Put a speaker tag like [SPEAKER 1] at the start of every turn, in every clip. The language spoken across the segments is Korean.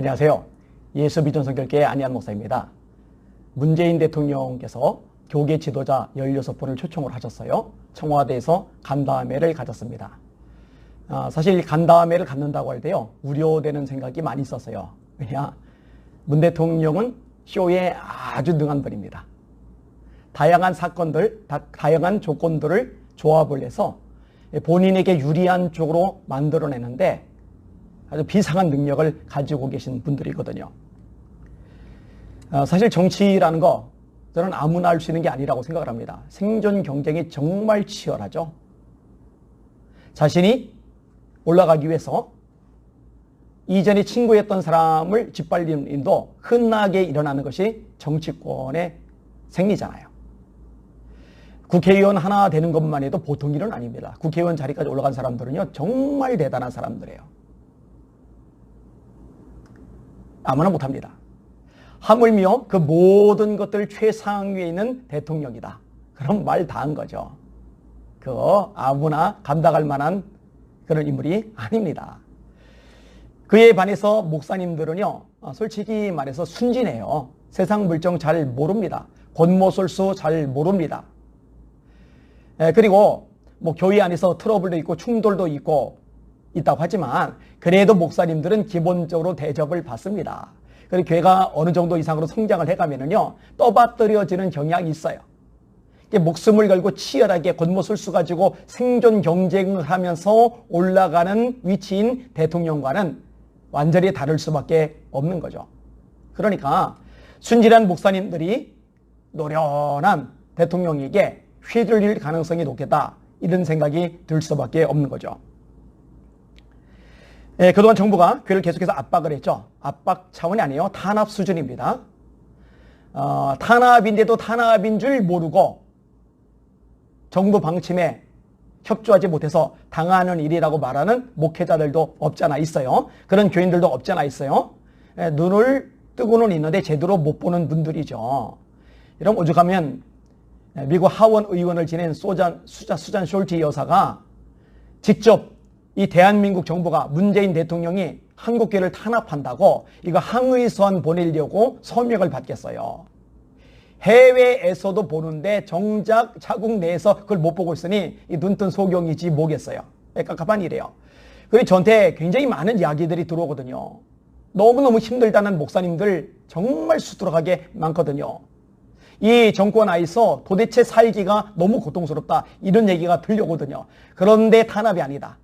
[SPEAKER 1] 안녕하세요. 예수비전성결교회 안희한 목사입니다. 문재인 대통령께서 교계 지도자 16분을 초청을 하셨어요. 청와대에서 간담회를 가졌습니다. 사실 간담회를 갖는다고 할 때요, 우려되는 생각이 많이 있었어요. 왜냐? 문 대통령은 쇼에 아주 능한 분입니다. 다양한 사건들, 다양한 조건들을 조합을 해서 본인에게 유리한 쪽으로 만들어내는데 아주 비상한 능력을 가지고 계신 분들이거든요. 사실 정치라는 거 저는 아무나 할 수 있는 게 아니라고 생각을 합니다. 생존 경쟁이 정말 치열하죠. 자신이 올라가기 위해서 이전에 친구였던 사람을 짓밟는 일도 흔하게 일어나는 것이 정치권의 생리잖아요. 국회의원 하나 되는 것만 해도 보통 일은 아닙니다. 국회의원 자리까지 올라간 사람들은요, 정말 대단한 사람들이에요. 아무나 못합니다. 하물며 그 모든 것들 최상위에 있는 대통령이다. 그럼 말 다 한 거죠. 그거 아무나 감당할 만한 그런 인물이 아닙니다. 그에 반해서 목사님들은요, 솔직히 말해서 순진해요. 세상 물정 잘 모릅니다. 권모술수 잘 모릅니다. 그리고 뭐 교회 안에서 트러블도 있고 충돌도 있다고 하지만 그래도 목사님들은 기본적으로 대접을 받습니다. 그리고 교회가 어느 정도 이상으로 성장을 해가면은요, 떠받들여지는 경향이 있어요. 목숨을 걸고 치열하게 권모술수 가지고 생존 경쟁을 하면서 올라가는 위치인 대통령과는 완전히 다를 수밖에 없는 거죠. 그러니까 순진한 목사님들이 노련한 대통령에게 휘둘릴 가능성이 높겠다, 이런 생각이 들 수밖에 없는 거죠. 그동안 정부가 교회를 계속해서 압박을 했죠. 압박 차원이 아니에요. 탄압 수준입니다. 탄압인데도 탄압인 줄 모르고 정부 방침에 협조하지 못해서 당하는 일이라고 말하는 목회자들도 없지 않아 있어요. 그런 교인들도 없지 않아 있어요. 눈을 뜨고는 있는데 제대로 못 보는 분들이죠. 이런 오죽하면 미국 하원 의원을 지낸 수잔 숄티 여사가 직접 이 대한민국 정부가 문재인 대통령이 한국교회를 탄압한다고 이거 항의서한 보내려고 서명을 받겠어요. 해외에서도 보는데 정작 자국 내에서 그걸 못 보고 있으니 이 눈뜬 소경이지 뭐겠어요. 깝깝한 일이에요. 그리고 저한테 굉장히 많은 이야기들이 들어오거든요. 너무너무 힘들다는 목사님들 정말 수두룩하게 많거든요. 이 정권 하에서 도대체 살기가 너무 고통스럽다, 이런 얘기가 들려오거든요. 그런데 탄압이 아니다.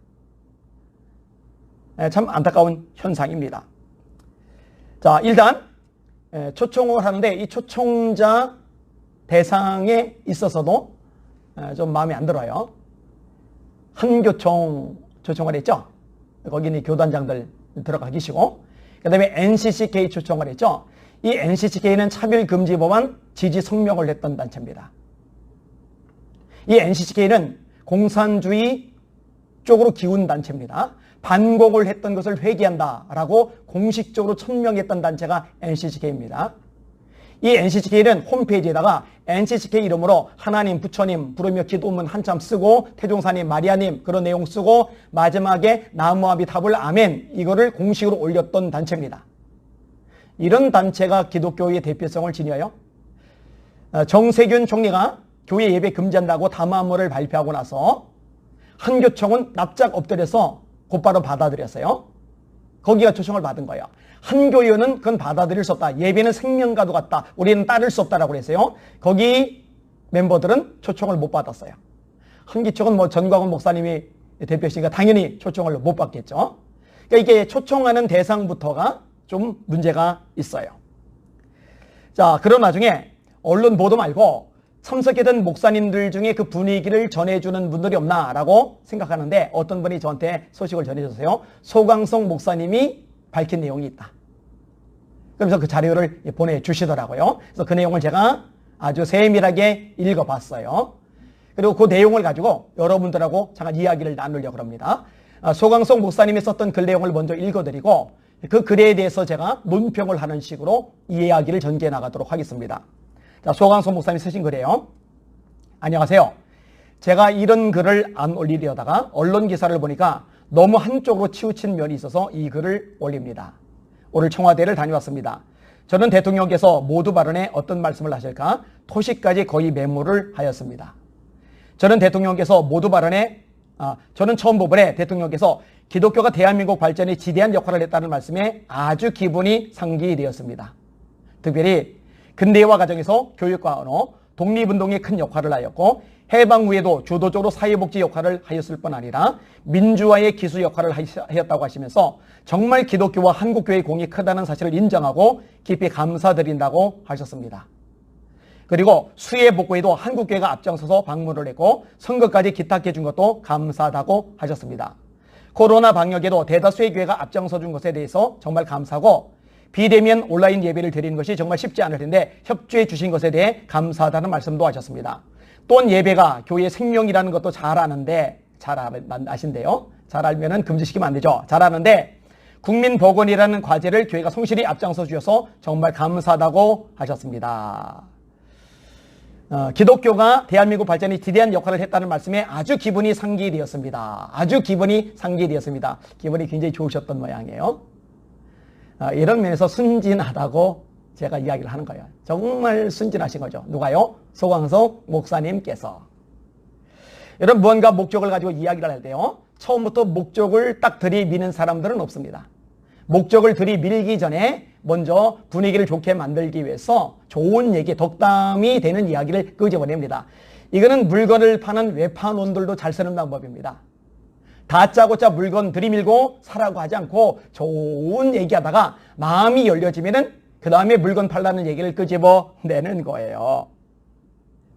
[SPEAKER 1] 참 안타까운 현상입니다. 자, 일단 초청을 하는데 이 초청자 대상에 있어서도 좀 마음에 안 들어요. 한교총 초청을 했죠. 거기는 교단장들 들어가 계시고, 그 다음에 NCCK 초청을 했죠. 이 NCCK는 차별금지 법안 지지 성명을 냈던 단체입니다. 이 NCCK는 공산주의 쪽으로 기운 단체입니다. 반공을 했던 것을 회개한다라고 공식적으로 천명했던 단체가 NCCK입니다. 이 NCCK는 홈페이지에다가 NCCK 이름으로 하나님, 부처님 부르며 기도문 한참 쓰고 태종사님, 마리아님 그런 내용 쓰고 마지막에 나무아비 탑을 아멘, 이거를 공식으로 올렸던 단체입니다. 이런 단체가 기독교의 대표성을 지녀요. 정세균 총리가 교회 예배 금지한다고 담화문을 발표하고 나서 한교총은 납작 엎드려서 곧바로 받아들였어요. 거기가 초청을 받은 거예요. 한교위원은 그건 받아들일 수 없다. 예배는 생명과도 같다. 우리는 따를 수 없다라고 그랬어요. 거기 멤버들은 초청을 못 받았어요. 한기총은 뭐 전광훈 목사님이 대표시니까 당연히 초청을 못 받겠죠. 그러니까 이게 초청하는 대상부터가 좀 문제가 있어요. 자, 그런 와중에 언론 보도 말고 참석했던 목사님들 중에 그 분위기를 전해주는 분들이 없나라고 생각하는데 어떤 분이 저한테 소식을 전해주세요. 소강성 목사님이 밝힌 내용이 있다. 그러면서 그 자료를 보내주시더라고요. 그래서 그 내용을 제가 아주 세밀하게 읽어봤어요. 그리고 그 내용을 가지고 여러분들하고 잠깐 이야기를 나누려고 합니다. 소강성 목사님이 썼던 글 내용을 먼저 읽어드리고 그 글에 대해서 제가 논평을 하는 식으로 이야기를 전개해 나가도록 하겠습니다. 자, 소강성 목사님이 쓰신 글이에요. 안녕하세요. 제가 이런 글을 안 올리려다가 언론 기사를 보니까 너무 한쪽으로 치우친 면이 있어서 이 글을 올립니다. 오늘 청와대를 다녀왔습니다. 저는 대통령께서 모두 발언에 어떤 말씀을 하실까 토시까지 거의 메모를 하였습니다. 저는 대통령께서 모두 발언에 저는 처음 부분에 대통령께서 기독교가 대한민국 발전에 지대한 역할을 했다는 말씀에 아주 기분이 상기되었습니다. 특별히 근대화 과정에서 교육과 언어, 독립운동에 큰 역할을 하였고 해방 후에도 주도적으로 사회복지 역할을 하였을 뿐 아니라 민주화의 기수 역할을 하였다고 하시면서 정말 기독교와 한국교회의 공이 크다는 사실을 인정하고 깊이 감사드린다고 하셨습니다. 그리고 수해 복구에도 한국교회가 앞장서서 방문을 했고 선거까지 기탁해 준 것도 감사하다고 하셨습니다. 코로나 방역에도 대다수의 교회가 앞장서 준 것에 대해서 정말 감사하고 비대면 온라인 예배를 드리는 것이 정말 쉽지 않을 텐데 협조해 주신 것에 대해 감사하다는 말씀도 하셨습니다. 또한 예배가 교회의 생명이라는 것도 잘 아는데 잘 아신대요. 잘 알면은 금지시키면 안 되죠. 잘 아는데 국민보건이라는 과제를 교회가 성실히 앞장서 주셔서 정말 감사하다고 하셨습니다. 기독교가 대한민국 발전에 지대한 역할을 했다는 말씀에 아주 기분이 상기되었습니다. 아주 기분이 상기되었습니다. 기분이 굉장히 좋으셨던 모양이에요. 이런 면에서 순진하다고 제가 이야기를 하는 거예요. 정말 순진하신 거죠. 누가요? 소광석 목사님께서. 여러분 무언가 목적을 가지고 이야기를 할 때요. 처음부터 목적을 딱 들이미는 사람들은 없습니다. 목적을 들이밀기 전에 먼저 분위기를 좋게 만들기 위해서 좋은 얘기, 덕담이 되는 이야기를 끄집어냅니다. 이거는 물건을 파는 외판원들도 잘 쓰는 방법입니다. 다짜고짜 물건 들이밀고 사라고 하지 않고 좋은 얘기하다가 마음이 열려지면은 그 다음에 물건 팔라는 얘기를 끄집어내는 거예요.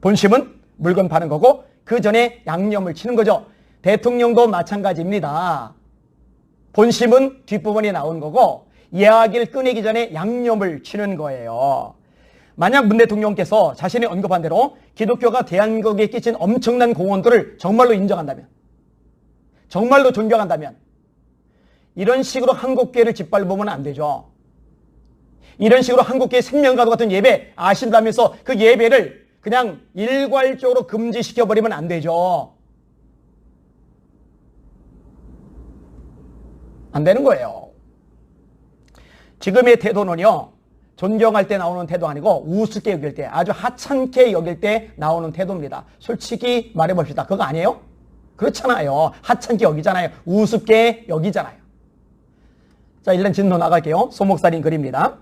[SPEAKER 1] 본심은 물건 파는 거고 그 전에 양념을 치는 거죠. 대통령도 마찬가지입니다. 본심은 뒷부분이 나온 거고 이야기를 꺼내기 전에 양념을 치는 거예요. 만약 문 대통령께서 자신이 언급한 대로 기독교가 대한민국에 끼친 엄청난 공헌들을 정말로 인정한다면, 정말로 존경한다면 이런 식으로 한국교회를 짓밟으면 안 되죠. 이런 식으로 한국교회 생명과도 같은 예배 아신다면서 그 예배를 그냥 일괄적으로 금지시켜버리면 안 되죠. 안 되는 거예요. 지금의 태도는요, 존경할 때 나오는 태도 아니고 우습게 여길 때, 아주 하찮게 여길 때 나오는 태도입니다. 솔직히 말해봅시다. 그거 아니에요? 그렇잖아요. 하찮게 여기잖아요. 우습게 여기잖아요. 자, 일단 진도 나갈게요. 소목사님 글입니다.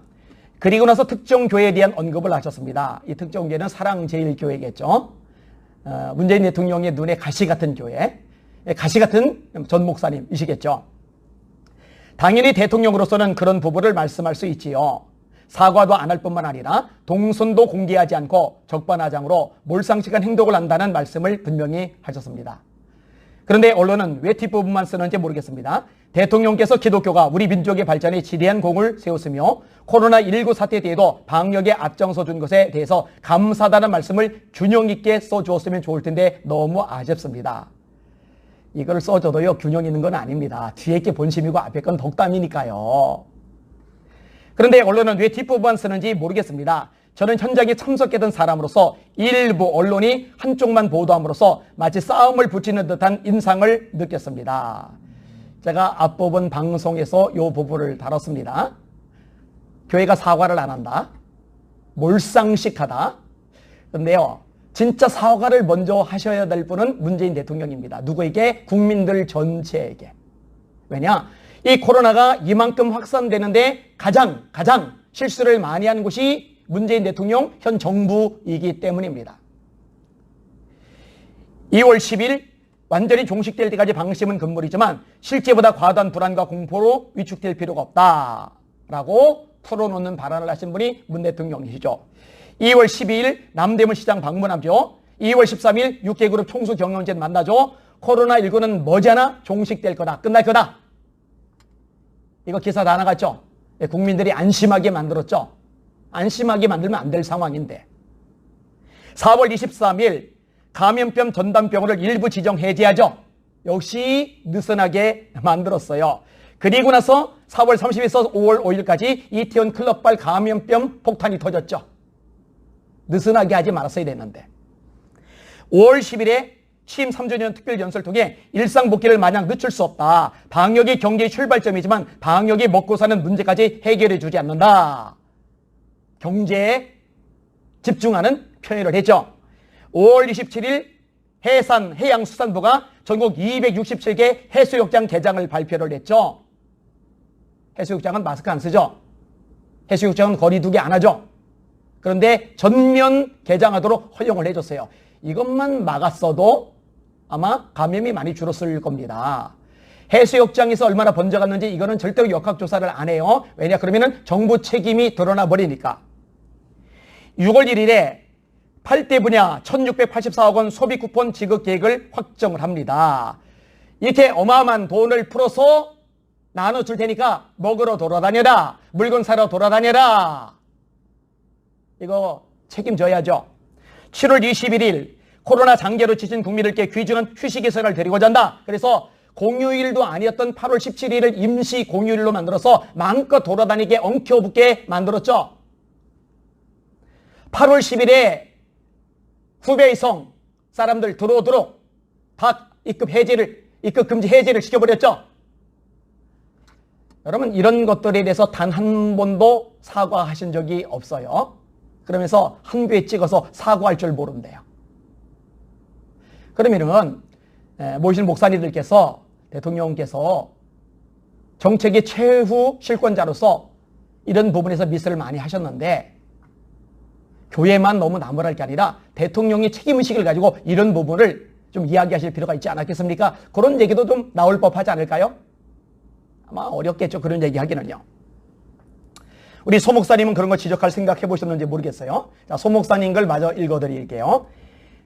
[SPEAKER 1] 그리고 나서 특정 교회에 대한 언급을 하셨습니다. 이 특정 교회는 사랑제일교회겠죠. 문재인 대통령의 눈에 가시 같은 교회, 가시 같은 전 목사님이시겠죠. 당연히 대통령으로서는 그런 부분을 말씀할 수 있지요. 사과도 안 할 뿐만 아니라 동선도 공개하지 않고 적반하장으로 몰상식한 행동을 한다는 말씀을 분명히 하셨습니다. 그런데 언론은 왜 뒷부분만 쓰는지 모르겠습니다. 대통령께서 기독교가 우리 민족의 발전에 지대한 공을 세웠으며 코로나19 사태 때에도 방역에 앞장서 준 것에 대해서 감사하다는 말씀을 균형 있게 써주었으면 좋을 텐데 너무 아쉽습니다. 이걸 써줘도요 균형 있는 건 아닙니다. 뒤에 게 본심이고 앞에 건 덕담이니까요. 그런데 언론은 왜 뒷부분만 쓰는지 모르겠습니다. 저는 현장에 참석했던 사람으로서 일부 언론이 한쪽만 보도함으로써 마치 싸움을 붙이는 듯한 인상을 느꼈습니다. 제가 앞부분 방송에서 이 부분을 다뤘습니다. 교회가 사과를 안 한다. 몰상식하다. 그런데요, 진짜 사과를 먼저 하셔야 될 분은 문재인 대통령입니다. 누구에게? 국민들 전체에게. 왜냐? 이 코로나가 이만큼 확산되는데 가장 실수를 많이 한 곳이 문재인 대통령 현 정부이기 때문입니다. 2월 10일 완전히 종식될 때까지 방심은 금물이지만 실제보다 과도한 불안과 공포로 위축될 필요가 없다라고 풀어놓는 발언을 하신 분이 문 대통령이시죠. 2월 12일 남대문 시장 방문하죠. 2월 13일 6개그룹 총수 경영진 만나죠. 코로나19는 머지않아 종식될 거다. 끝날 거다. 이거 기사 다 나갔죠. 국민들이 안심하게 만들었죠. 안심하게 만들면 안 될 상황인데 4월 23일 감염병 전담병원을 일부 지정 해제하죠. 역시 느슨하게 만들었어요. 그리고 나서 4월 30일에서 5월 5일까지 이태원 클럽발 감염병 폭탄이 터졌죠. 느슨하게 하지 말았어야 됐는데 5월 10일에 취임 3주년 특별연설을 통해 일상 복귀를 마냥 늦출 수 없다. 방역이 경제의 출발점이지만 방역이 먹고 사는 문제까지 해결해 주지 않는다. 경제에 집중하는 표현을 했죠. 5월 27일 해양수산부가 전국 267개 해수욕장 개장을 발표를 했죠. 해수욕장은 마스크 안 쓰죠. 해수욕장은 거리 두기 안 하죠. 그런데 전면 개장하도록 허용을 해줬어요. 이것만 막았어도 아마 감염이 많이 줄었을 겁니다. 해수욕장에서 얼마나 번져갔는지 이거는 절대로 역학조사를 안 해요. 왜냐 그러면은 정부 책임이 드러나 버리니까. 6월 1일에 8대 분야 1684억 원 소비 쿠폰 지급 계획을 확정을 합니다. 이렇게 어마어마한 돈을 풀어서 나눠줄 테니까 먹으러 돌아다녀라. 물건 사러 돌아다녀라. 이거 책임져야죠. 7월 21일 코로나 장기로 지친 국민들께 귀중한 휴식의 시간을 드리고자 한다. 그래서 공휴일도 아니었던 8월 17일을 임시 공휴일로 만들어서 마음껏 돌아다니게 엉켜붙게 만들었죠. 8월 10일에 후베이성 사람들 들어오도록 다 입국 금지 해제를 시켜버렸죠. 여러분 이런 것들에 대해서 단 한 번도 사과하신 적이 없어요. 그러면서 한 귀에 찍어서 사과할 줄 모른대요. 그러면은 모신 목사님들께서 대통령께서 정책의 최후 실권자로서 이런 부분에서 미스를 많이 하셨는데 교회만 너무 나무랄 게 아니라 대통령이 책임의식을 가지고 이런 부분을 좀 이야기하실 필요가 있지 않았겠습니까? 그런 얘기도 좀 나올 법하지 않을까요? 아마 어렵겠죠. 그런 얘기 하기는요. 우리 소 목사님은 그런 거 지적할 생각해 보셨는지 모르겠어요. 자, 소 목사님 걸 마저 읽어드릴게요.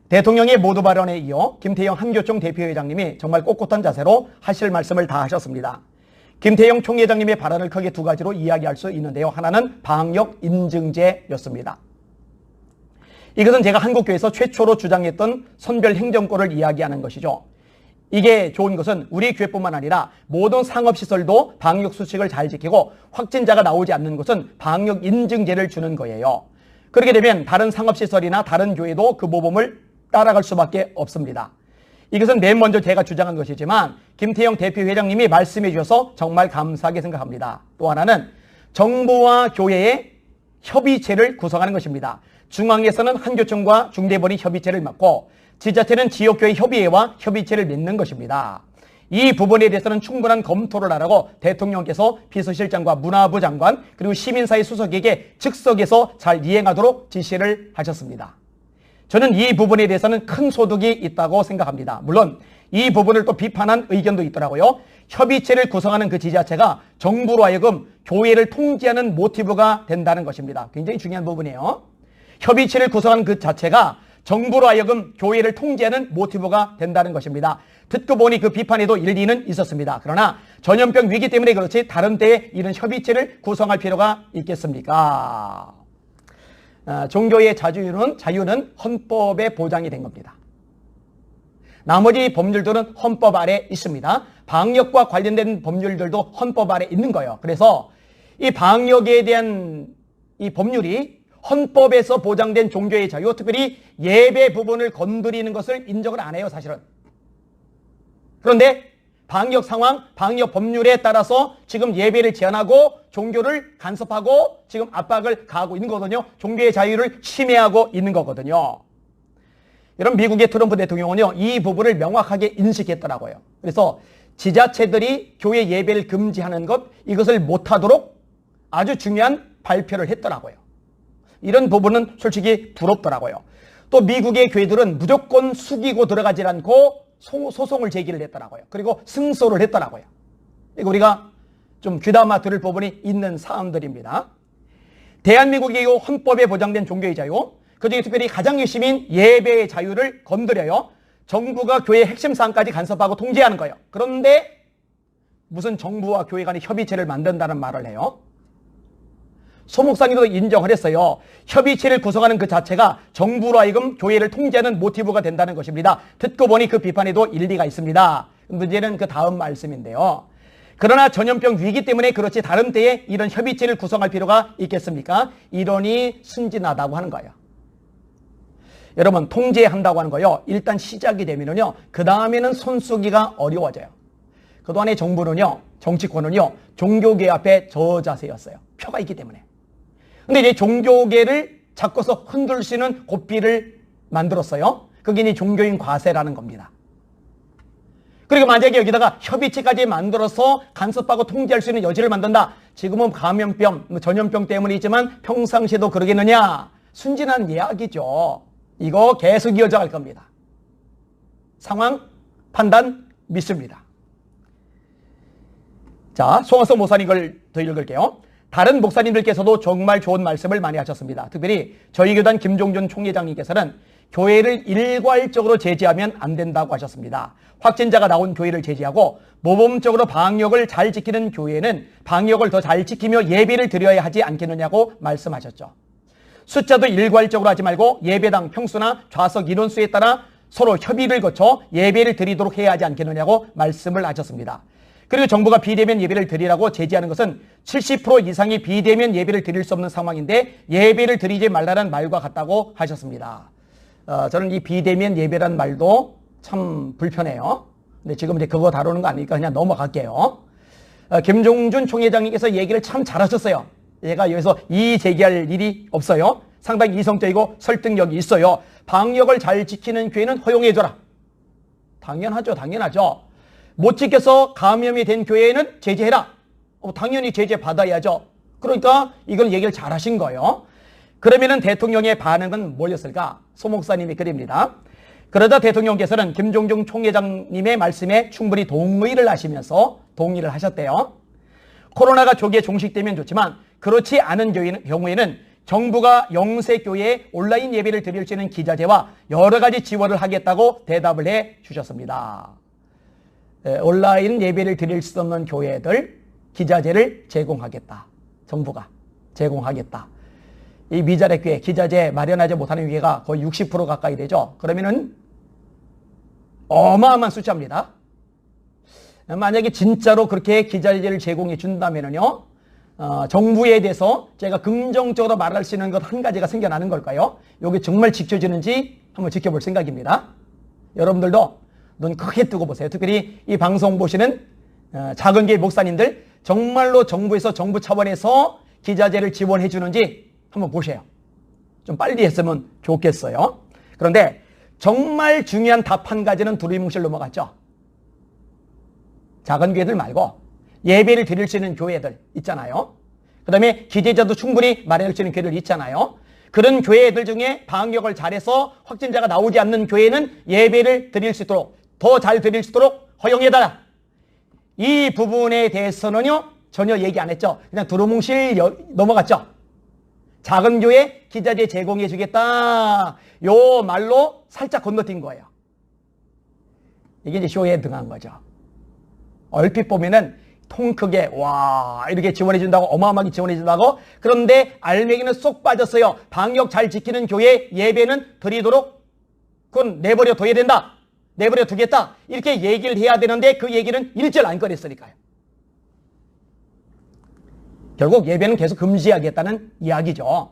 [SPEAKER 1] 대통령의 모두 발언에 이어 김태형 한교총 대표회장님이 정말 꼿꼿한 자세로 하실 말씀을 다 하셨습니다. 김태형 총회장님의 발언을 크게 두 가지로 이야기할 수 있는데요. 하나는 방역 인증제였습니다. 이것은 제가 한국교회에서 최초로 주장했던 선별 행정권을 이야기하는 것이죠. 이게 좋은 것은 우리 교회뿐만 아니라 모든 상업시설도 방역 수칙을 잘 지키고 확진자가 나오지 않는 곳은 방역 인증제를 주는 거예요. 그렇게 되면 다른 상업시설이나 다른 교회도 그 모범을 따라갈 수밖에 없습니다. 이것은 맨 먼저 제가 주장한 것이지만 김태형 대표회장님이 말씀해 주셔서 정말 감사하게 생각합니다. 또 하나는 정부와 교회의 협의체를 구성하는 것입니다. 중앙에서는 한교총과 중대본이 협의체를 맡고 지자체는 지역교회 협의회와 협의체를 맺는 것입니다. 이 부분에 대해서는 충분한 검토를 하라고 대통령께서 비서실장과 문화부 장관 그리고 시민사회 수석에게 즉석에서 잘 이행하도록 지시를 하셨습니다. 저는 이 부분에 대해서는 큰 소득이 있다고 생각합니다. 물론 이 부분을 또 비판한 의견도 있더라고요. 협의체를 구성하는 그 지자체가 정부로 하여금 교회를 통제하는 모티브가 된다는 것입니다. 굉장히 중요한 부분이에요. 협의체를 구성하는 그 자체가 정부로 하여금 교회를 통제하는 모티브가 된다는 것입니다. 듣고 보니 그 비판에도 일리는 있었습니다. 그러나 전염병 위기 때문에 그렇지 다른 때에 이런 협의체를 구성할 필요가 있겠습니까? 종교의 자유는 헌법에 보장이 된 겁니다. 나머지 법률들은 헌법 아래 있습니다. 방역과 관련된 법률들도 헌법 아래 있는 거예요. 그래서 이 방역에 대한 이 법률이 헌법에서 보장된 종교의 자유, 특별히 예배 부분을 건드리는 것을 인정을 안 해요, 사실은. 그런데 방역 상황, 방역 법률에 따라서 지금 예배를 제한하고 종교를 간섭하고 지금 압박을 가하고 있는 거거든요. 종교의 자유를 침해하고 있는 거거든요. 여러분, 미국의 트럼프 대통령은요, 이 부분을 명확하게 인식했더라고요. 그래서 지자체들이 교회 예배를 금지하는 것, 이것을 못하도록 아주 중요한 발표를 했더라고요. 이런 부분은 솔직히 부럽더라고요. 또 미국의 교회들은 무조건 숙이고 들어가지 않고 소송을 제기를 했더라고요. 그리고 승소를 했더라고요. 이거 우리가 좀 귀담아 들을 부분이 있는 사안들입니다. 대한민국의 헌법에 보장된 종교의 자유, 그중에 특별히 가장 핵심인 예배의 자유를 건드려요. 정부가 교회의 핵심 사항까지 간섭하고 통제하는 거예요. 그런데 무슨 정부와 교회 간의 협의체를 만든다는 말을 해요. 소 목사님도 인정을 했어요. 협의체를 구성하는 그 자체가 정부로 하여금 교회를 통제하는 모티브가 된다는 것입니다. 듣고 보니 그 비판에도 일리가 있습니다. 문제는 그 다음 말씀인데요. 그러나 전염병 위기 때문에 그렇지 다른 때에 이런 협의체를 구성할 필요가 있겠습니까? 이론이 순진하다고 하는 거예요. 여러분 통제한다고 하는 거요. 일단 시작이 되면은요. 그 다음에는 손쓰기가 어려워져요. 그동안의 정부는요. 정치권은요. 종교계 앞에 저자세였어요. 표가 있기 때문에. 근데 이제 종교계를 잡고서 흔들 수 있는 고삐를 만들었어요. 그게 이제 종교인 과세라는 겁니다. 그리고 만약에 여기다가 협의체까지 만들어서 간섭하고 통제할 수 있는 여지를 만든다. 지금은 감염병, 전염병 때문이지만 평상시에도 그러겠느냐. 순진한 이야기죠. 이거 계속 이어져 갈 겁니다. 상황 판단 믿습니다. 자, 송원석 목사님 걸 더 읽을게요. 다른 목사님들께서도 정말 좋은 말씀을 많이 하셨습니다. 특별히 저희 교단 김종준 총회장님께서는 교회를 일괄적으로 제재하면 안 된다고 하셨습니다. 확진자가 나온 교회를 제재하고 모범적으로 방역을 잘 지키는 교회는 방역을 더 잘 지키며 예배를 드려야 하지 않겠느냐고 말씀하셨죠. 숫자도 일괄적으로 하지 말고 예배당 평수나 좌석 인원수에 따라 서로 협의를 거쳐 예배를 드리도록 해야 하지 않겠느냐고 말씀을 하셨습니다. 그리고 정부가 비대면 예배를 드리라고 제지하는 것은 70% 이상이 비대면 예배를 드릴 수 없는 상황인데 예배를 드리지 말라는 말과 같다고 하셨습니다. 저는 이 비대면 예배란 말도 참 불편해요. 근데 지금 이제 그거 다루는 거 아니니까 그냥 넘어갈게요. 김종준 총회장님께서 얘기를 참 잘하셨어요. 얘가 여기서 이의 제기할 일이 없어요. 상당히 이성적이고 설득력이 있어요. 방역을 잘 지키는 교회는 허용해줘라. 당연하죠. 당연하죠. 못 지켜서 감염이 된 교회는 제재해라. 당연히 제재 받아야죠. 그러니까 이걸 얘기를 잘 하신 거예요. 그러면은 대통령의 반응은 뭐였을까? 소 목사님이 그립니다. 그러자 대통령께서는 김종중 총회장님의 말씀에 충분히 동의를 하시면서 동의를 하셨대요. 코로나가 조기에 종식되면 좋지만 그렇지 않은 경우에는 정부가 영세교회에 온라인 예배를 드릴 수 있는 기자재와 여러 가지 지원을 하겠다고 대답을 해 주셨습니다. 온라인 예배를 드릴 수 없는 교회들 기자재를 제공하겠다. 정부가 제공하겠다. 이 미자립 교회 기자재 마련하지 못하는 교회가 거의 60% 가까이 되죠. 그러면은 어마어마한 숫자입니다. 만약에 진짜로 그렇게 기자재를 제공해 준다면은요, 정부에 대해서 제가 긍정적으로 말할 수 있는 것 한 가지가 생겨나는 걸까요? 이게 정말 지켜지는지 한번 지켜볼 생각입니다. 여러분들도 눈 크게 뜨고 보세요. 특별히 이 방송 보시는 작은 교회 목사님들 정말로 정부에서 정부 차원에서 기자재를 지원해 주는지 한번 보세요. 좀 빨리 했으면 좋겠어요. 그런데 정말 중요한 답 한 가지는 두리뭉실 넘어갔죠. 작은 교회들 말고 예배를 드릴 수 있는 교회들 있잖아요. 그 다음에 기재자도 충분히 마련할 수 있는 교회들 있잖아요. 그런 교회들 중에 방역을 잘해서 확진자가 나오지 않는 교회는 예배를 드릴 수 있도록 더 잘 드릴 수 있도록 허용해달라. 이 부분에 대해서는요 전혀 얘기 안 했죠. 그냥 두루뭉실 넘어갔죠. 작은 교회 기자재 제공해 주겠다. 요 말로 살짝 건너뛴 거예요. 이게 이제 쇼에 등한 거죠. 얼핏 보면은 통 크게 와 이렇게 지원해 준다고 어마어마하게 지원해 준다고. 그런데 알맹이는 쏙 빠졌어요. 방역 잘 지키는 교회 예배는 드리도록 그건 내버려 둬야 된다. 내버려 두겠다. 이렇게 얘기를 해야 되는데 그 얘기는 일절 안 꺼냈으니까요. 결국 예배는 계속 금지하겠다는 이야기죠.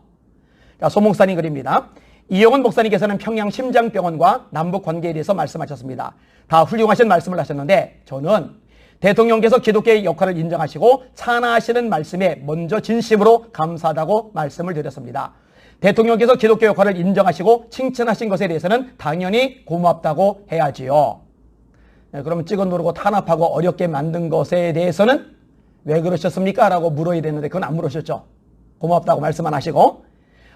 [SPEAKER 1] 자, 소 목사님 글입니다. 이용원 목사님께서는 평양 심장병원과 남북 관계에 대해서 말씀하셨습니다. 다 훌륭하신 말씀을 하셨는데 저는 대통령께서 기독교의 역할을 인정하시고 찬하하시는 말씀에 먼저 진심으로 감사하다고 말씀을 드렸습니다. 대통령께서 기독교 역할을 인정하시고 칭찬하신 것에 대해서는 당연히 고맙다고 해야지요. 네, 그러면 찍어 누르고 탄압하고 어렵게 만든 것에 대해서는 왜 그러셨습니까? 라고 물어야 되는데 그건 안 물으셨죠. 고맙다고 말씀만 하시고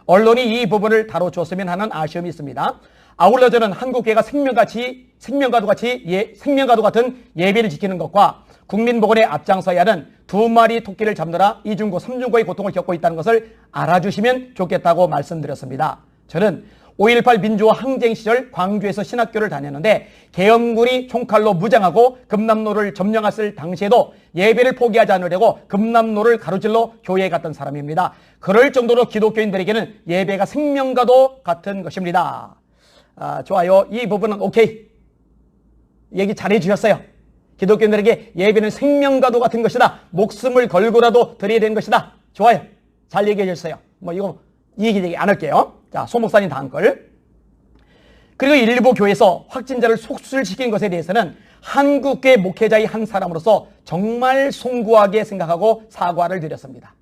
[SPEAKER 1] 언론이 이 부분을 다뤄줬으면 하는 아쉬움이 있습니다. 아울러 저는 한국교회가 생명과도 같은 예배를 지키는 것과 국민보건에 앞장서야 하는 두 마리 토끼를 잡느라 이중고 삼중고의 고통을 겪고 있다는 것을 알아주시면 좋겠다고 말씀드렸습니다. 저는 5.18 민주화 항쟁 시절 광주에서 신학교를 다녔는데 계엄군이 총칼로 무장하고 금남로를 점령했을 당시에도 예배를 포기하지 않으려고 금남로를 가로질러 교회에 갔던 사람입니다. 그럴 정도로 기독교인들에게는 예배가 생명과도 같은 것입니다. 좋아요. 이 부분은 오케이. 얘기 잘해 주셨어요. 기독교인들에게 예배는 생명과도 같은 것이다. 목숨을 걸고라도 드려야 되는 것이다. 좋아요. 잘 얘기해 주셨어요. 뭐 이거 이 얘기 안 할게요. 자, 소 목사님 다음 걸. 그리고 일부 교회에서 확진자를 속출시킨 것에 대해서는 한국교회 목회자의 한 사람으로서 정말 송구하게 생각하고 사과를 드렸습니다.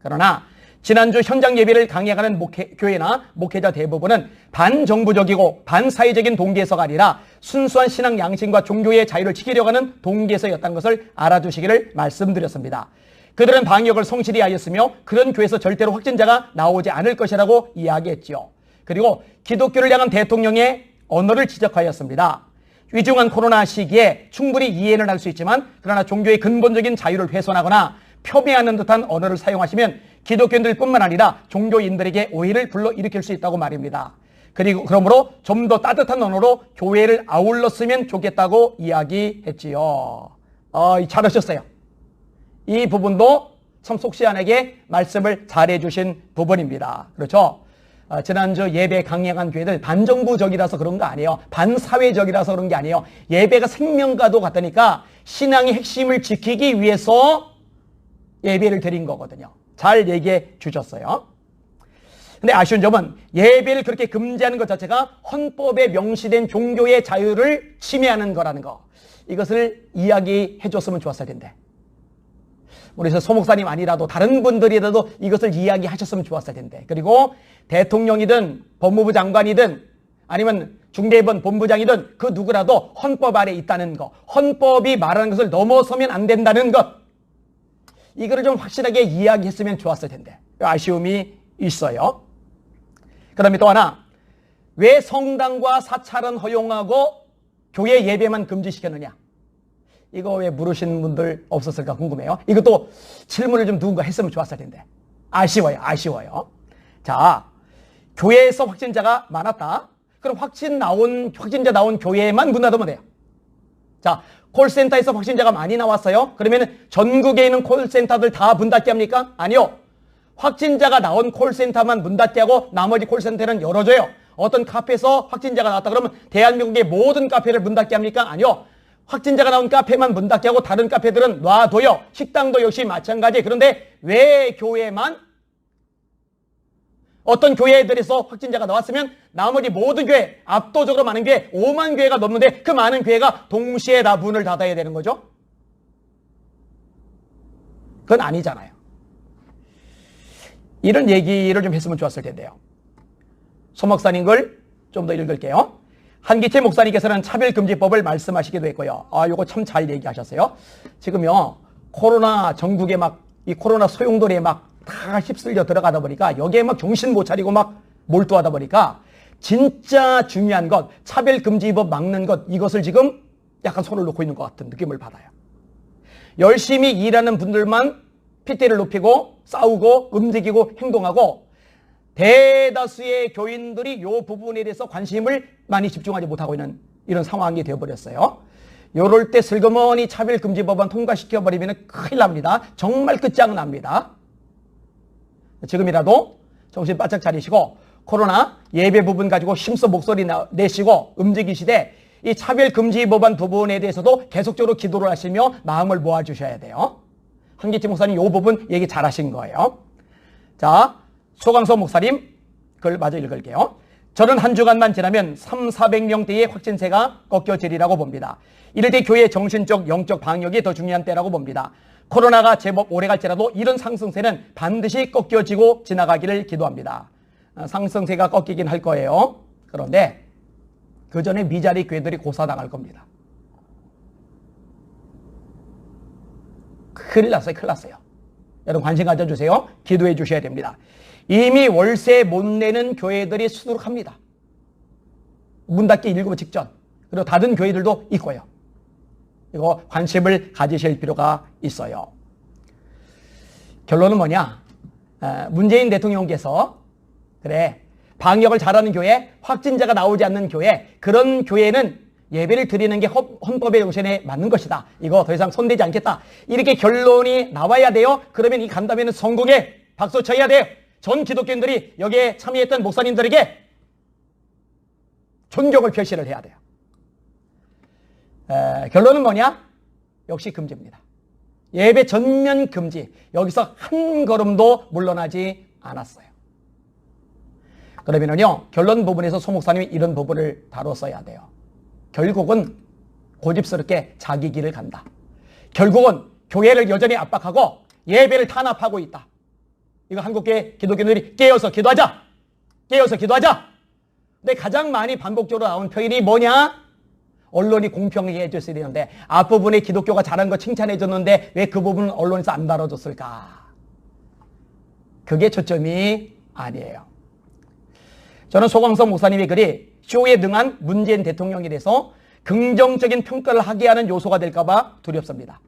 [SPEAKER 1] 그러나 지난주 현장 예배를 강행하는 교회나 목회자 대부분은 반정부적이고 반사회적인 동기에서가 아니라 순수한 신앙 양심과 종교의 자유를 지키려고 하는 동기에서였다는 것을 알아두시기를 말씀드렸습니다. 그들은 방역을 성실히 하였으며 그런 교회에서 절대로 확진자가 나오지 않을 것이라고 이야기했지요. 그리고 기독교를 향한 대통령의 언어를 지적하였습니다. 위중한 코로나 시기에 충분히 이해는 할 수 있지만 그러나 종교의 근본적인 자유를 훼손하거나 폄훼하는 듯한 언어를 사용하시면 기독교인들뿐만 아니라 종교인들에게 오해를 불러일으킬 수 있다고 말입니다. 그러므로 좀 더 따뜻한 언어로 교회를 아울렀으면 좋겠다고 이야기했지요. 잘하셨어요. 이 부분도 참 속시원하게 말씀을 잘해주신 부분입니다. 그렇죠? 지난주 예배 강행한 교회들 반정부적이라서 그런 거 아니에요. 반사회적이라서 그런 게 아니에요. 예배가 생명과도 같으니까 신앙의 핵심을 지키기 위해서 예배를 드린 거거든요. 잘 얘기해 주셨어요. 근데 아쉬운 점은 예배를 그렇게 금지하는 것 자체가 헌법에 명시된 종교의 자유를 침해하는 거라는 거. 이것을 이야기해 줬으면 좋았을 텐데. 우리 소목사님 아니라도 다른 분들이라도 이것을 이야기하셨으면 좋았을 텐데. 그리고 대통령이든 법무부 장관이든 아니면 중대본 본부장이든 그 누구라도 헌법 아래 있다는 거. 헌법이 말하는 것을 넘어서면 안 된다는 것. 이거를 좀 확실하게 이야기했으면 좋았을 텐데. 아쉬움이 있어요. 그 다음에 또 하나. 왜 성당과 사찰은 허용하고 교회 예배만 금지시켰느냐. 이거 왜 물으신 분들 없었을까 궁금해요. 이것도 질문을 좀 누군가 했으면 좋았을 텐데. 아쉬워요. 자, 교회에서 확진자가 많았다. 그럼 확진자 나온 교회만 문 닫으면 돼요. 자, 콜센터에서 확진자가 많이 나왔어요. 그러면 전국에 있는 콜센터들 다 문 닫게 합니까? 아니요. 확진자가 나온 콜센터만 문 닫게 하고 나머지 콜센터는 열어줘요. 어떤 카페에서 확진자가 나왔다 그러면 대한민국의 모든 카페를 문 닫게 합니까? 아니요. 확진자가 나온 카페만 문 닫게 하고 다른 카페들은 놔둬요. 식당도 역시 마찬가지. 그런데 왜 교회만? 어떤 교회들에서 확진자가 나왔으면 나머지 모든 교회, 압도적으로 많은 교회, 5만 교회가 넘는데 그 많은 교회가 동시에 다 문을 닫아야 되는 거죠? 그건 아니잖아요. 이런 얘기를 좀 했으면 좋았을 텐데요. 소 목사님 걸 좀 더 읽을게요. 한기채 목사님께서는 차별금지법을 말씀하시기도 했고요. 요거 참 잘 얘기하셨어요. 지금요, 코로나 전국에 이 코로나 소용돌이에 다 휩쓸려 들어가다 보니까 여기에 정신 못 차리고 몰두하다 보니까 진짜 중요한 것, 차별금지법 막는 것, 이것을 지금 약간 손을 놓고 있는 것 같은 느낌을 받아요. 열심히 일하는 분들만 핏대를 높이고 싸우고 움직이고 행동하고 대다수의 교인들이 이 부분에 대해서 관심을 많이 집중하지 못하고 있는 이런 상황이 되어버렸어요. 이럴 때 슬그머니 차별금지법안 통과시켜버리면 큰일 납니다. 정말 끝장납니다. 지금이라도 정신 바짝 차리시고 코로나 예배 부분 가지고 힘써 목소리 내시고 움직이시되 이 차별금지법안 부분에 대해서도 계속적으로 기도를 하시며 마음을 모아주셔야 돼요. 한기치 목사님 이 부분 얘기 잘하신 거예요. 자, 소강서 목사님 그걸 마저 읽을게요. 저는 한 주간만 지나면 300~400명대의 확진세가 꺾여지리라고 봅니다. 이럴 때 교회의 정신적, 영적 방역이 더 중요한 때라고 봅니다. 코로나가 제법 오래 갈지라도 이런 상승세는 반드시 꺾여지고 지나가기를 기도합니다. 상승세가 꺾이긴 할 거예요. 그런데 그 전에 미자리 교회들이 고사당할 겁니다. 큰일 났어요. 여러분 관심 가져주세요. 기도해 주셔야 됩니다. 이미 월세 못 내는 교회들이 수두룩합니다. 문 닫기 일곱 직전. 그리고 닫은 교회들도 있고요. 이거 관심을 가지실 필요가 있어요. 결론은 뭐냐? 문재인 대통령께서 그래 방역을 잘하는 교회, 확진자가 나오지 않는 교회, 그런 교회는 예배를 드리는 게 헌법의 정신에 맞는 것이다. 이거 더 이상 손대지 않겠다. 이렇게 결론이 나와야 돼요. 그러면 이 간담회는 성공에 박수 쳐야 돼요. 전 기독교인들이 여기에 참여했던 목사님들에게 존경을 표시를 해야 돼요. 결론은 뭐냐? 역시 금지입니다. 예배 전면 금지. 여기서 한 걸음도 물러나지 않았어요. 그러면은요, 결론 부분에서 소 목사님이 이런 부분을 다뤘어야 돼요. 결국은 고집스럽게 자기 길을 간다. 결국은 교회를 여전히 압박하고 예배를 탄압하고 있다. 이거 한국교회 기독교인들이 깨어서 기도하자. 깨어서 기도하자. 근데 가장 많이 반복적으로 나온 표현이 뭐냐? 언론이 공평하게 해줬어야 되는데 앞부분에 기독교가 잘한 거 칭찬해줬는데 왜 그 부분은 언론에서 안 다뤄줬을까? 그게 초점이 아니에요. 저는 소광석 목사님의 글이 쇼에 능한 문재인 대통령에 대해서 긍정적인 평가를 하게 하는 요소가 될까 봐 두렵습니다.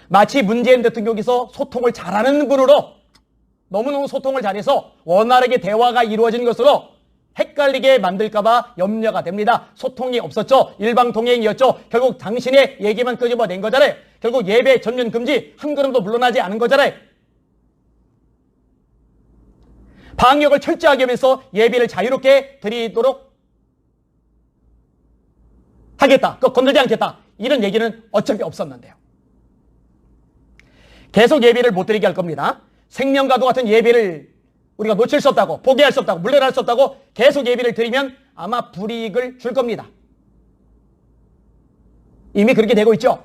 [SPEAKER 1] 마치 문재인 대통령께서 소통을 잘하는 분으로 너무너무 소통을 잘해서 원활하게 대화가 이루어진 것으로 헷갈리게 만들까 봐 염려가 됩니다. 소통이 없었죠. 일방통행이었죠. 결국 당신의 얘기만 끄집어낸 거잖아요. 결국 예배 전면 금지 한 걸음도 물러나지 않은 거잖아요. 방역을 철저하게 하면서 예배를 자유롭게 드리도록 하겠다. 그거 건들지 않겠다. 이런 얘기는 어차피 없었는데요. 계속 예배를 못 드리게 할 겁니다. 생명과도 같은 예배를 우리가 놓칠 수 없다고, 포기할 수 없다고, 물러날 수 없다고 계속 예배를 드리면 아마 불이익을 줄 겁니다. 이미 그렇게 되고 있죠.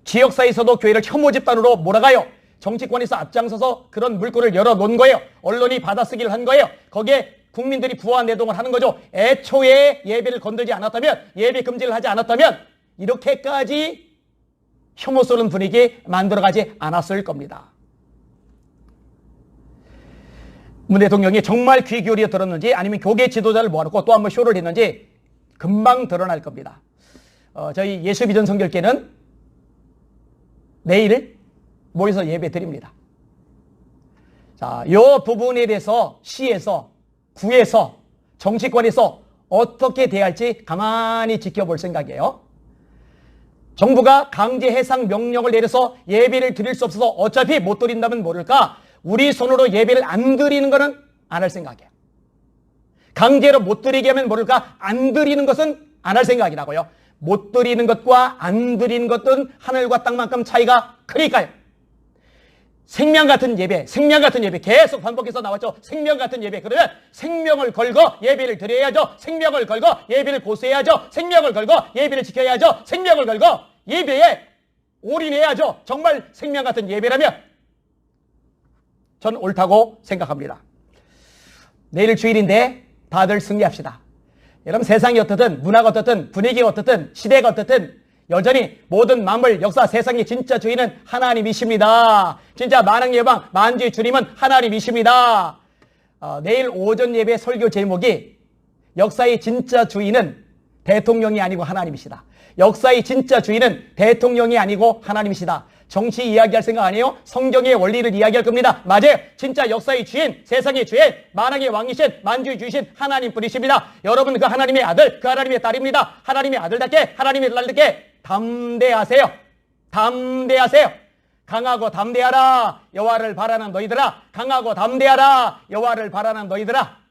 [SPEAKER 1] 지역사회에서도 교회를 혐오 집단으로 몰아가요. 정치권에서 앞장서서 그런 물꼬를 열어놓은 거예요. 언론이 받아쓰기를 한 거예요. 거기에 국민들이 부화내동을 하는 거죠. 애초에 예배를 건들지 않았다면, 예배 금지를 하지 않았다면 이렇게까지 혐오스러운 분위기 만들어가지 않았을 겁니다. 문 대통령이 정말 귀 기울여 들었는지 아니면 교계 지도자를 모아놓고 또 한 번 쇼를 했는지 금방 드러날 겁니다. 저희 예수비전 성결교회는 내일 모여서 예배 드립니다. 자, 이 부분에 대해서 시에서, 구에서, 정치권에서 어떻게 대할지 가만히 지켜볼 생각이에요. 정부가 강제 해상 명령을 내려서 예배를 드릴 수 없어서 어차피 못 드린다면 모를까? 우리 손으로 예배를 안 드리는 것은 안 할 생각이에요. 강제로 못 드리게 하면 모를까? 안 드리는 것은 안 할 생각이라고요. 못 드리는 것과 안 드리는 것은 하늘과 땅만큼 차이가 크니까요. 생명 같은 예배, 생명 같은 예배 계속 반복해서 나왔죠. 생명 같은 예배. 그러면 생명을 걸고 예배를 드려야죠. 생명을 걸고 예배를 고수해야죠. 생명을 걸고 예배를 지켜야죠. 생명을 걸고 예배에 올인해야죠. 정말 생명 같은 예배라면 전 옳다고 생각합니다. 내일 주일인데 다들 승리합시다. 여러분 세상이 어떻든 문화가 어떻든 분위기가 어떻든 시대가 어떻든 여전히 모든 만물 역사 세상의 진짜 주인은 하나님이십니다. 진짜 만왕 예방 만주의 주님은 하나님이십니다. 내일 오전 예배 설교 제목이 역사의 진짜 주인은 대통령이 아니고 하나님이시다. 역사의 진짜 주인은 대통령이 아니고 하나님이시다. 정치 이야기할 생각 아니에요? 성경의 원리를 이야기할 겁니다. 맞아요. 진짜 역사의 주인, 세상의 주인, 만왕의 왕이신, 만주의 주이신 하나님뿐이십니다. 여러분 그 하나님의 아들, 그 하나님의 딸입니다. 하나님의 아들답게, 하나님의 딸답게 담대하세요. 담대하세요. 강하고 담대하라. 여호와를 바라는 너희들아. 강하고 담대하라. 여호와를 바라는 너희들아.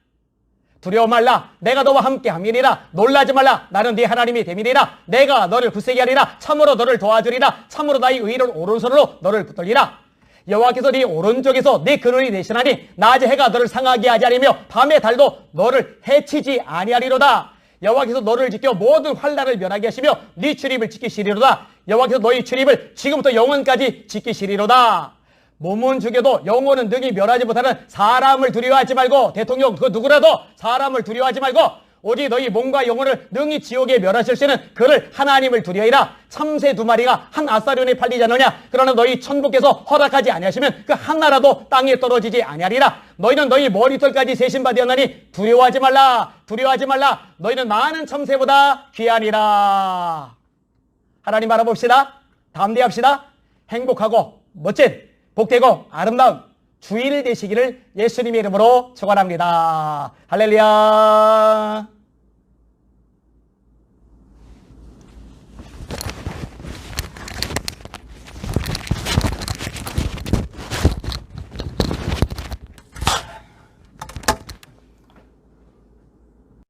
[SPEAKER 1] 두려워 말라. 내가 너와 함께 함이니라. 놀라지 말라. 나는 네 하나님이 됨이니라. 내가 너를 굳세게 하리라. 참으로 너를 도와주리라. 참으로 나의 의를 오른손으로 너를 붙들리라. 여호와께서 네 오른쪽에서 네 그늘이 되시나니 낮에 해가 너를 상하게 하지 아니며 밤에 달도 너를 해치지 아니하리로다. 여호와께서 너를 지켜 모든 환난을 면하게 하시며 네 출입을 지키시리로다. 여호와께서 너희 출입을 지금부터 영원까지 지키시리로다. 몸은 죽여도 영혼은 능히 멸하지 못하는 사람을 두려워하지 말고, 대통령 그 누구라도 사람을 두려워하지 말고 오직 너희 몸과 영혼을 능히 지옥에 멸하실 수 있는 그를 하나님을 두려워하라. 참새 2마리가 한 아사련에 팔리지 않느냐. 그러나 너희 천부께서 허락하지 아니하시면 그 하나라도 땅에 떨어지지 아니하리라. 너희는 너희 머리털까지 세신받았나니 두려워하지 말라. 두려워하지 말라. 너희는 많은 참새보다 귀하니라. 하나님 알아봅시다. 담대합시다. 행복하고 멋진 복되고 아름다운 주일 되시기를 예수님의 이름으로 축원합니다. 할렐루야.